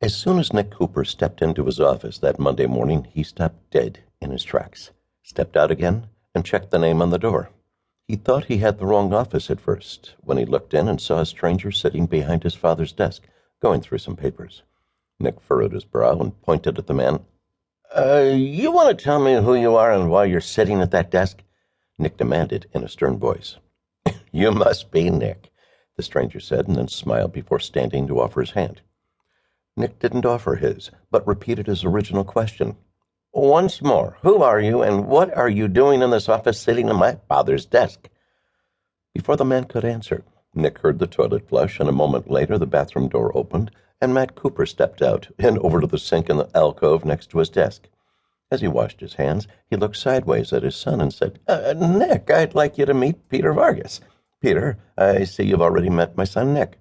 As soon as Nick Cooper stepped into his office that Monday morning, he stopped dead in his tracks, stepped out again, and checked the name on the door. He thought he had the wrong office at first, when he looked in and saw a stranger sitting behind his father's desk, going through some papers. Nick furrowed his brow and pointed at the man. You want to tell me who you are and why you're sitting at that desk? Nick demanded in a stern voice. You must be Nick, the stranger said, and then smiled before standing to offer his hand. Nick didn't offer his, but repeated his original question. Once more, who are you, and what are you doing in this office sitting at my father's desk? Before the man could answer, Nick heard the toilet flush, and a moment later the bathroom door opened, and Matt Cooper stepped out and over to the sink in the alcove next to his desk. As he washed his hands, he looked sideways at his son and said, Nick, I'd like you to meet Peter Vargas. Peter, I see you've already met my son Nick.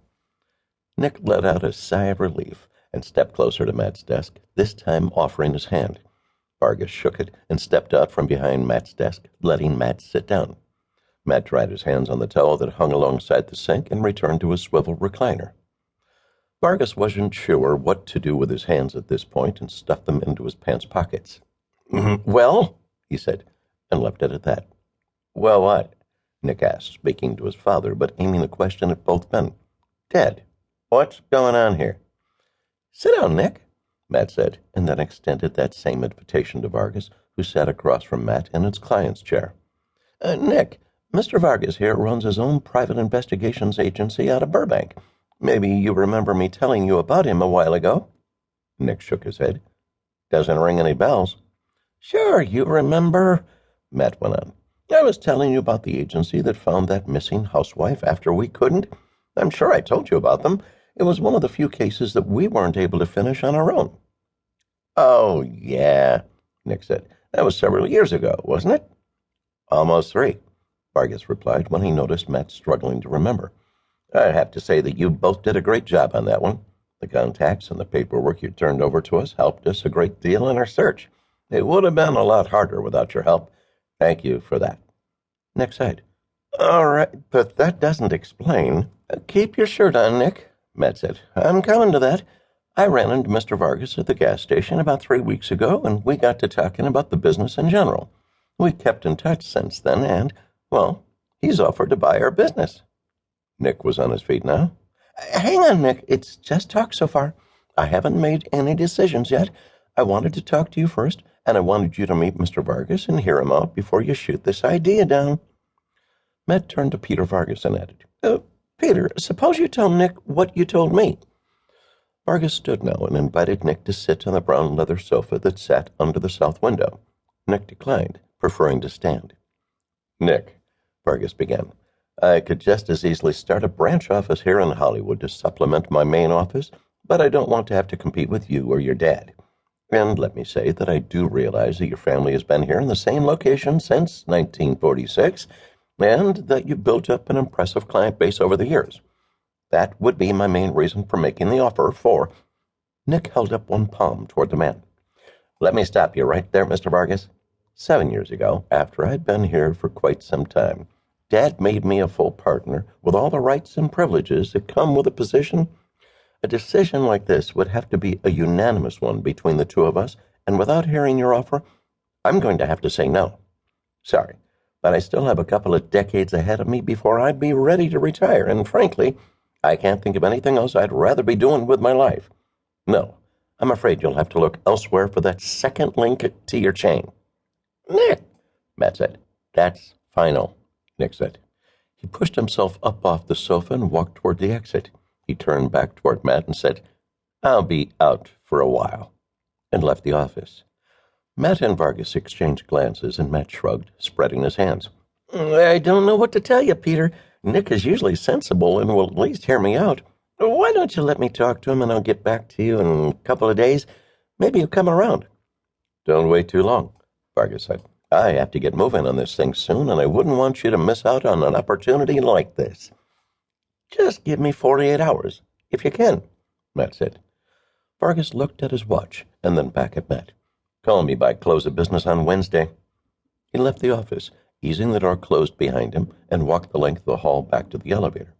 Nick let out a sigh of relief and stepped closer to Matt's desk, this time offering his hand. Vargas shook it and stepped out from behind Matt's desk, letting Matt sit down. Matt dried his hands on the towel that hung alongside the sink and returned to his swivel recliner. Vargas wasn't sure what to do with his hands at this point and stuffed them into his pants pockets. Well, he said, and left it at that. Well, what? Nick asked, speaking to his father, but aiming the question at both men. Dad, what's going on here? Sit down, Nick, Matt said, and then extended that same invitation to Vargas, who sat across from Matt in his client's chair. Nick, Mr. Vargas here runs his own private investigations agency out of Burbank. Maybe you remember me telling you about him a while ago? Nick shook his head. Doesn't ring any bells. Sure, you remember, Matt went on. I was telling you about the agency that found that missing housewife after we couldn't. I'm sure I told you about them. It was one of the few cases that we weren't able to finish on our own. Oh, yeah, Nick said. That was several years ago, wasn't it? Almost 3, Vargas replied when he noticed Matt struggling to remember. I'd have to say that you both did a great job on that one. The contacts and the paperwork you turned over to us helped us a great deal in our search. It would have been a lot harder without your help. Thank you for that. Nick sighed. All right, but that doesn't explain. Keep your shirt on, Nick, Matt said. I'm coming to that. I ran into Mr. Vargas at the gas station about 3 weeks ago, and we got to talking about the business in general. We kept in touch since then, and, well, he's offered to buy our business. Nick was on his feet now. Hang on, Nick. It's just talk so far. I haven't made any decisions yet. I wanted to talk to you first, and I wanted you to meet Mr. Vargas and hear him out before you shoot this idea down. Matt turned to Peter Vargas and added, Peter, suppose you tell Nick what you told me. Vargas stood now and invited Nick to sit on the brown leather sofa that sat under the south window. Nick declined, preferring to stand. Nick, Vargas began, I could just as easily start a branch office here in Hollywood to supplement my main office, but I don't want to have to compete with you or your dad. And let me say that I do realize that your family has been here in the same location since 1946, and that you've built up an impressive client base over the years. That would be my main reason for making the offer for... Nick held up one palm toward the man. Let me stop you right there, Mr. Vargas. 7 years ago, after I'd been here for quite some time, Dad made me a full partner with all the rights and privileges that come with a position. A decision like this would have to be a unanimous one between the two of us, and without hearing your offer, I'm going to have to say no. Sorry, but I still have a couple of decades ahead of me before I'd be ready to retire, and frankly, I can't think of anything else I'd rather be doing with my life. No, I'm afraid you'll have to look elsewhere for that second link to your chain. Nick, Matt said. That's final, Nick said. He pushed himself up off the sofa and walked toward the exit. He turned back toward Matt and said, I'll be out for a while, and left the office. Matt and Vargas exchanged glances, and Matt shrugged, spreading his hands. I don't know what to tell you, Peter. Nick is usually sensible and will at least hear me out. Why don't you let me talk to him, and I'll get back to you in a couple of days. Maybe he'll come around. Don't wait too long, Vargas said. I have to get moving on this thing soon, and I wouldn't want you to miss out on an opportunity like this. Just give me 48 hours, if you can, Matt said. Vargas looked at his watch and then back at Matt. Call me by close of business on Wednesday. He left the office, easing the door closed behind him, and walked the length of the hall back to the elevator.